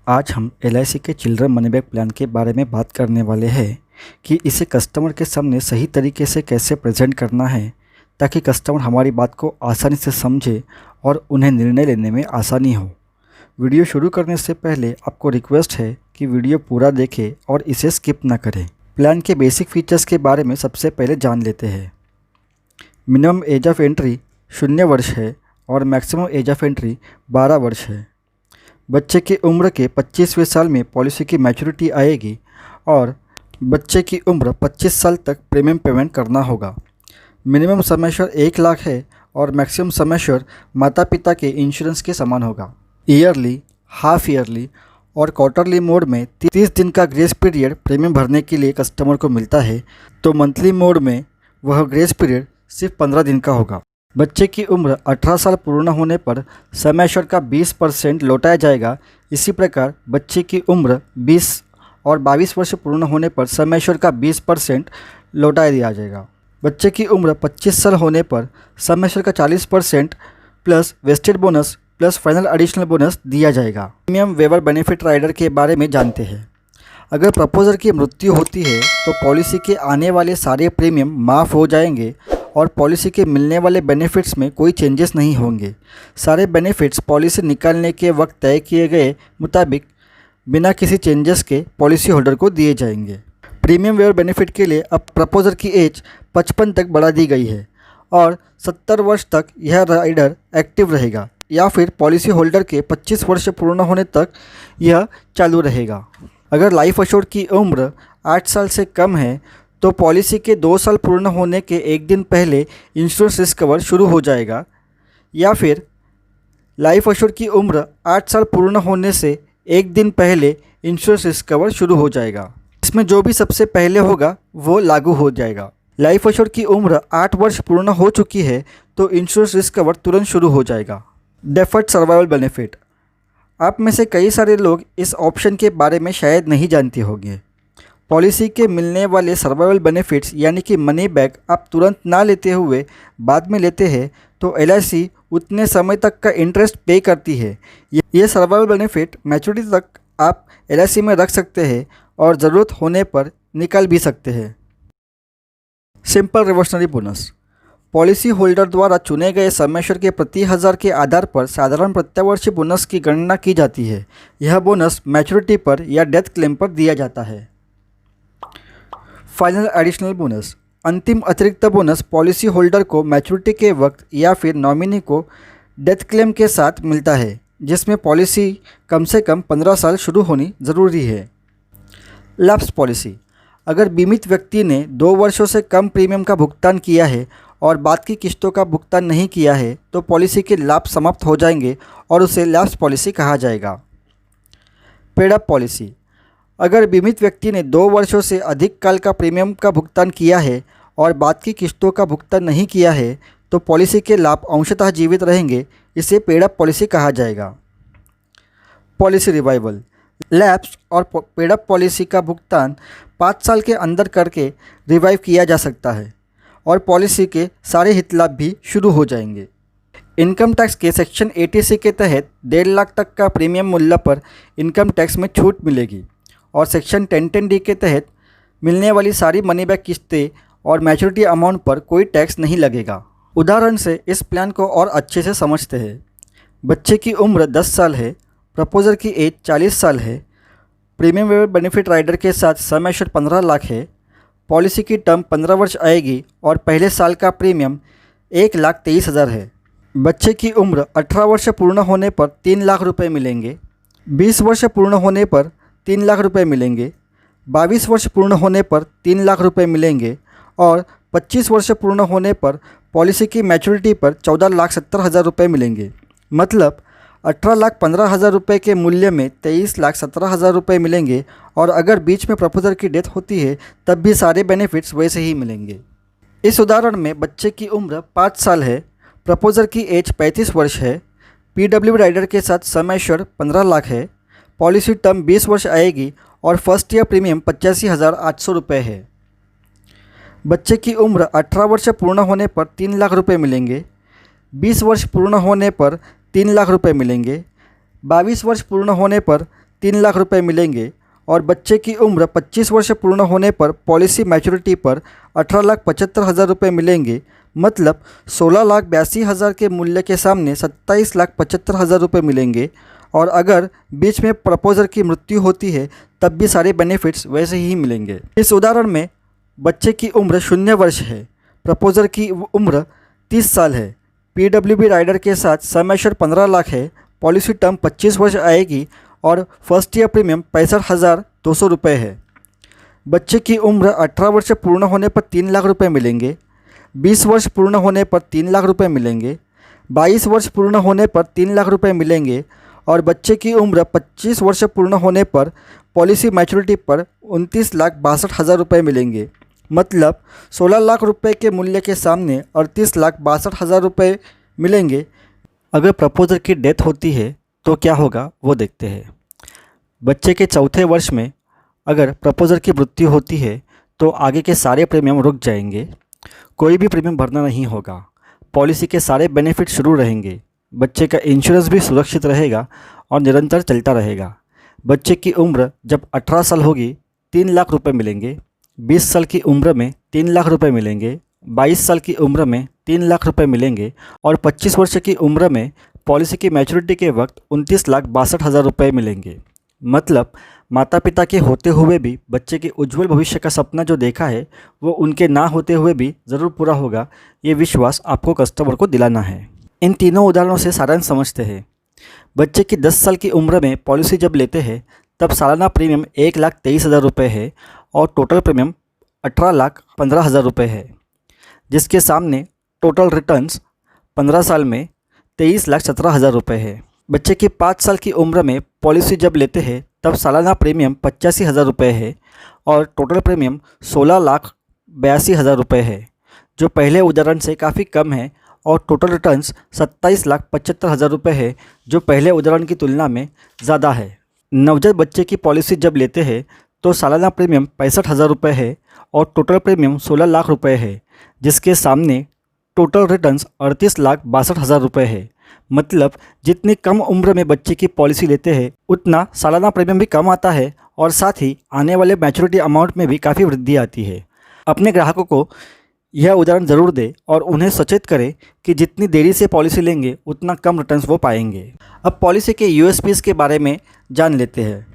आज हम एलआईसी के चिल्ड्रन मनी बैक प्लान के बारे में बात करने वाले हैं कि इसे कस्टमर के सामने सही तरीके से कैसे प्रेजेंट करना है ताकि कस्टमर हमारी बात को आसानी से समझे और उन्हें निर्णय लेने में आसानी हो। वीडियो शुरू करने से पहले आपको रिक्वेस्ट है कि वीडियो पूरा देखें और इसे स्किप ना करें। प्लान के बेसिक फीचर्स के बारे में सबसे पहले जान लेते हैं। मिनिमम एज ऑफ एंट्री 0 वर्ष है और मैक्सिमम एज ऑफ एंट्री 12 वर्ष है। बच्चे की उम्र के 25वें साल में पॉलिसी की मैच्योरिटी आएगी और बच्चे की उम्र 25 साल तक प्रीमियम पेमेंट करना होगा। मिनिमम सम एश्योर 1 लाख है और मैक्सिमम सम एश्योर माता पिता के इंश्योरेंस के समान होगा। ईयरली, हाफ ईयरली और क्वार्टरली मोड में 30 दिन का ग्रेस पीरियड प्रीमियम भरने के लिए कस्टमर को मिलता है, तो मंथली मोड में वह ग्रेस पीरियड सिर्फ 15 दिन का होगा। बच्चे की उम्र 18 साल पूर्ण होने पर सम एश्योर का 20% लौटाया जाएगा। इसी प्रकार बच्चे की उम्र 20 और 22 वर्ष पूर्ण होने पर सम एश्योर का 20% लौटा दिया जाएगा। बच्चे की उम्र 25 साल होने पर सम एश्योर का 40% plus vested bonus plus final additional bonus दिया जाएगा। प्रीमियम वेवर बेनिफिट राइडर के बारे में जानते हैं। अगर प्रपोजर की मृत्यु होती है तो पॉलिसी के आने वाले सारे प्रीमियम माफ़ हो जाएंगे और पॉलिसी के मिलने वाले बेनिफिट्स में कोई चेंजेस नहीं होंगे। सारे बेनिफिट्स पॉलिसी निकालने के वक्त तय किए गए मुताबिक बिना किसी चेंजेस के पॉलिसी होल्डर को दिए जाएंगे। प्रीमियम वेवर बेनिफिट के लिए अब प्रपोजर की एज 55 तक बढ़ा दी गई है और 70 वर्ष तक यह राइडर एक्टिव रहेगा या फिर पॉलिसी होल्डर के 25 वर्ष पूर्ण होने तक यह चालू रहेगा। अगर लाइफ एश्योर्ड की उम्र 8 साल से कम है तो पॉलिसी के 2 साल पूर्ण होने के 1 दिन पहले इंश्योरेंस रिस्क कवर शुरू हो जाएगा, या फिर लाइफ एश्योर्ड की उम्र 8 साल पूर्ण होने से 1 दिन पहले इंश्योरेंस रिस्क कवर शुरू हो जाएगा। इसमें जो भी सबसे पहले होगा वो लागू हो जाएगा। लाइफ एश्योर्ड की उम्र 8 वर्ष पूर्ण हो चुकी है तो इंश्योरेंस रिस्क कवर तुरंत शुरू हो जाएगा। Deferred survival benefit. आप में से कई सारे लोग इस ऑप्शन के बारे में शायद नहीं जानते होंगे। पॉलिसी के मिलने वाले सर्वाइवल बेनिफिट्स यानी कि मनी बैक आप तुरंत ना लेते हुए बाद में लेते हैं तो एलआईसी उतने समय तक का इंटरेस्ट पे करती है। ये सर्वाइवल बेनिफिट मैच्योरिटी तक आप एलआईसी में रख सकते हैं और ज़रूरत होने पर निकाल भी सकते हैं। Simple reversionary bonus. Policy holder द्वारा चुने गए सम एश्योर के प्रति 1000 के आधार पर साधारण प्रत्यावर्षीय बोनस की गणना की जाती है। यह बोनस मैच्योरिटी पर या डेथ क्लेम पर दिया जाता है। Final additional bonus. अंतिम अतिरिक्त बोनस पॉलिसी होल्डर को मैच्योरिटी के वक्त या फिर नॉमिनी को डेथ क्लेम के साथ मिलता है, जिसमें पॉलिसी कम से कम 15 साल शुरू होनी ज़रूरी है। Lapse policy. अगर बीमित व्यक्ति ने 2 वर्षों से कम प्रीमियम का भुगतान किया है और बाद की किस्तों का भुगतान नहीं किया है तो पॉलिसी के लाभ समाप्त हो जाएंगे और उसे लैप्स पॉलिसी कहा जाएगा। Paid up policy. अगर बीमित व्यक्ति ने 2 वर्षों से अधिक काल का प्रीमियम का भुगतान किया है और बाद की किस्तों का भुगतान नहीं किया है तो पॉलिसी के लाभ अंशतः जीवित रहेंगे। इसे पेड अप पॉलिसी कहा जाएगा। Policy revival. लैप्स और पेड अप पॉलिसी का भुगतान 5 साल के अंदर करके रिवाइव किया जा सकता है और पॉलिसी के सारे हित लाभ भी शुरू हो जाएंगे। इनकम टैक्स के सेक्शन 80C के तहत 1.5 लाख तक का प्रीमियम मूल्य पर इनकम टैक्स में छूट मिलेगी और सेक्शन 1010D के तहत मिलने वाली सारी मनी बैक किस्तें और मैच्योरिटी अमाउंट पर कोई टैक्स नहीं लगेगा। उदाहरण से इस प्लान को और अच्छे से समझते हैं। बच्चे की उम्र 10 साल है, प्रपोजर की एज 40 साल है, प्रीमियम वेवर बेनिफिट राइडर के साथ सम एश्योर्ड 15 लाख है, पॉलिसी की टर्म 15 वर्ष आएगी और पहले साल का प्रीमियम 1,23,000 है। बच्चे की उम्र 18 वर्ष पूर्ण होने पर 3 लाख रुपये मिलेंगे, 20 वर्ष पूर्ण होने पर 3 लाख रुपये मिलेंगे, 22 वर्ष पूर्ण होने पर 3 लाख रुपये मिलेंगे और 25 वर्ष पूर्ण होने पर पॉलिसी की मैच्योरिटी पर 14,70,000 रुपये मिलेंगे। मतलब 18,15,000 रुपये के मूल्य में 23,17,000 रुपये मिलेंगे और अगर बीच में प्रपोजर की डेथ होती है तब भी सारे बेनिफिट्स वैसे ही मिलेंगे। इस उदाहरण में बच्चे की उम्र 5 साल है, प्रपोजर की एज 35 वर्ष है, पीडब्ल्यू राइडर के साथ सम एश्योर्ड 15 लाख है, पॉलिसी टर्म 20 वर्ष आएगी और फर्स्ट ईयर प्रीमियम 85,800 रुपये है। बच्चे की उम्र 18 वर्ष पूर्ण होने पर 3 लाख रुपये मिलेंगे, 20 वर्ष पूर्ण होने पर 3 लाख रुपये मिलेंगे, 22 वर्ष पूर्ण होने पर 3 लाख रुपए मिलेंगे और बच्चे की उम्र 25 वर्ष पूर्ण होने पर पॉलिसी मैच्योरिटी पर 18,75,000 रुपये मिलेंगे। मतलब 16,82,000 के मूल्य के सामने 27,75,000 रुपये मिलेंगे। और अगर बीच में प्रपोजर की मृत्यु होती है तब भी सारे बेनिफिट्स वैसे ही मिलेंगे। इस उदाहरण में बच्चे की उम्र 0 वर्ष है, प्रपोजर की उम्र 30 साल है, PWB राइडर के साथ सम एश्योर्ड 15 लाख है, पॉलिसी टर्म 25 वर्ष आएगी और फर्स्ट ईयर प्रीमियम 65,200 रुपये है। बच्चे की उम्र 18 वर्ष पूर्ण होने पर 3 लाख रुपये मिलेंगे, 20 वर्ष पूर्ण होने पर 3 लाख रुपये मिलेंगे, 22 वर्ष पूर्ण होने पर 3 लाख रुपये मिलेंगे और बच्चे की उम्र 25 वर्ष पूर्ण होने पर पॉलिसी मैच्योरिटी पर 29,62,000 रुपये मिलेंगे। मतलब 16 लाख रुपये के मूल्य के सामने 38,62,000 रुपये मिलेंगे। अगर प्रपोजर की डेथ होती है तो क्या होगा वो देखते हैं। बच्चे के चौथे वर्ष में अगर प्रपोजर की मृत्यु होती है तो आगे के सारे प्रीमियम रुक जाएंगे, कोई भी प्रीमियम भरना नहीं होगा, पॉलिसी के सारे बेनिफिट शुरू रहेंगे, बच्चे का इंश्योरेंस भी सुरक्षित रहेगा और निरंतर चलता रहेगा। बच्चे की उम्र जब 18 साल होगी 3 लाख रुपए मिलेंगे, 20 साल की उम्र में 3 लाख रुपए मिलेंगे, 22 साल की उम्र में 3 लाख रुपए मिलेंगे और 25 वर्ष की उम्र में पॉलिसी की मैच्योरिटी के वक्त 29,62,000 रुपये मिलेंगे। मतलब माता पिता के होते हुए भी बच्चे के उज्जवल भविष्य का सपना जो देखा है वो उनके ना होते हुए भी ज़रूर पूरा होगा, ये विश्वास आपको कस्टमर को दिलाना है। इन तीनों उदाहरणों से सारांश समझते हैं। बच्चे की 10 साल की उम्र में पॉलिसी जब लेते हैं तब सालाना प्रीमियम 1,23,000 रुपये है और टोटल प्रीमियम 18,15,000 रुपये है, जिसके सामने टोटल रिटर्न्स 15 साल में 23,17,000 रुपये है। बच्चे की 5 साल की उम्र में पॉलिसी जब लेते हैं तब सालाना प्रीमियम 85,000 रुपये है और टोटल प्रीमियम 16,82,000 रुपये है, जो पहले उदाहरण से काफ़ी कम है और टोटल रिटर्न्स 27,75,000 रुपये है, जो पहले उदाहरण की तुलना में ज़्यादा है। नवजात बच्चे की पॉलिसी जब लेते हैं तो सालाना प्रीमियम 65,000 रुपये है और टोटल प्रीमियम 16 लाख रुपये है, जिसके सामने टोटल रिटर्न्स 38,62,000 रुपये है। मतलब जितनी कम उम्र में बच्चे की पॉलिसी लेते हैं उतना सालाना प्रीमियम भी कम आता है और साथ ही आने वाले मैच्योरिटी अमाउंट में भी काफ़ी वृद्धि आती है। अपने ग्राहकों को यह उदाहरण ज़रूर दें और उन्हें सचेत करें कि जितनी देरी से पॉलिसी लेंगे उतना कम रिटर्न्स वो पाएंगे। अब पॉलिसी के यूएसपीज़ के बारे में जान लेते हैं।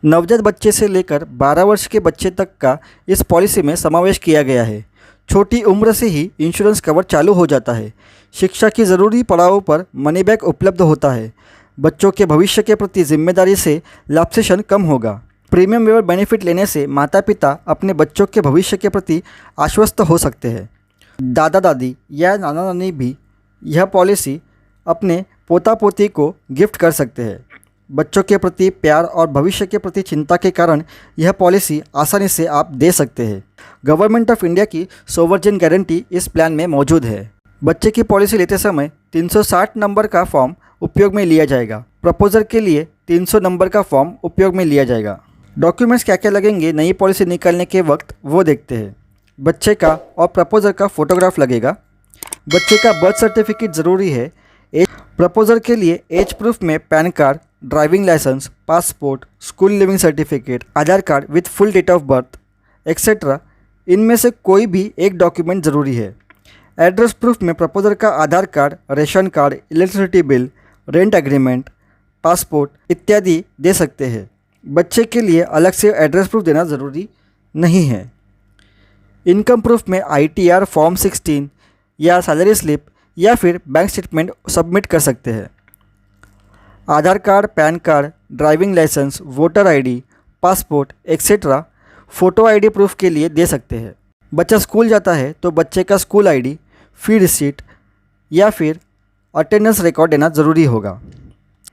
नवजात बच्चे से लेकर 12 वर्ष के बच्चे तक का इस पॉलिसी में समावेश किया गया है। छोटी उम्र से ही इंश्योरेंस कवर चालू हो जाता है। शिक्षा की ज़रूरी पड़ावों पर मनी बैक उपलब्ध होता है। बच्चों के भविष्य के प्रति जिम्मेदारी से लैप्सेशन कम होगा। प्रीमियम वेवर बेनिफिट लेने से माता पिता अपने बच्चों के भविष्य के प्रति आश्वस्त हो सकते हैं। दादा दादी या नाना नानी भी यह पॉलिसी अपने पोता पोती को गिफ्ट कर सकते हैं। बच्चों के प्रति प्यार और भविष्य के प्रति चिंता के कारण यह पॉलिसी आसानी से आप दे सकते हैं। गवर्नमेंट ऑफ इंडिया की सोवरजेन गारंटी इस प्लान में मौजूद है। बच्चे की पॉलिसी लेते समय 360 नंबर का फॉर्म उपयोग में लिया जाएगा। प्रपोजर के लिए 300 नंबर का फॉर्म उपयोग में लिया जाएगा। डॉक्यूमेंट्स क्या क्या लगेंगे नई पॉलिसी निकालने के वक्त वो देखते हैं। बच्चे का और प्रपोजर का फोटोग्राफ लगेगा। बच्चे का बर्थ सर्टिफिकेट ज़रूरी है। प्रपोजर के लिए एज प्रूफ में PAN card, driving licence, passport, school leaving certificate, Aadhaar card with full date of birth etcetera, इनमें से कोई भी एक डॉक्यूमेंट ज़रूरी है। एड्रेस प्रूफ में प्रपोजर का Aadhaar card, ration card, electricity bill, rent agreement, passport इत्यादि दे सकते हैं। बच्चे के लिए अलग से एड्रेस प्रूफ देना ज़रूरी नहीं है। इनकम प्रूफ में ITR फॉर्म 16 या सैलरी स्लिप या फिर बैंक स्टेटमेंट सबमिट कर सकते हैं। Aadhaar card, PAN card, driving licence, voter ID, passport etcetera photo ID proof के लिए दे सकते हैं। बच्चा स्कूल जाता है तो बच्चे का स्कूल ID, फी रिसीट या फिर अटेंडेंस रिकॉर्ड देना ज़रूरी होगा।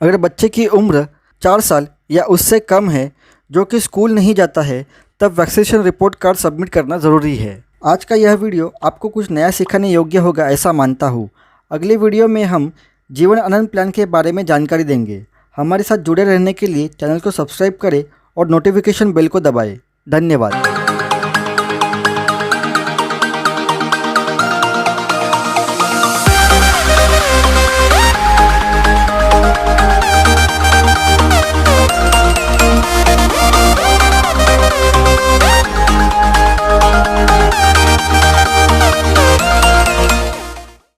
अगर बच्चे की उम्र 4 साल या उससे कम है जो कि स्कूल नहीं जाता है तब वैक्सीनेशन रिपोर्ट कार्ड सबमिट करना ज़रूरी है। आज का यह वीडियो आपको कुछ नया सिखाने योग्य होगा ऐसा मानता हूँ। अगले वीडियो में हम जीवन आनंद प्लान के बारे में जानकारी देंगे। हमारे साथ जुड़े रहने के लिए चैनल को सब्सक्राइब करें और नोटिफिकेशन बेल को दबाएं। धन्यवाद।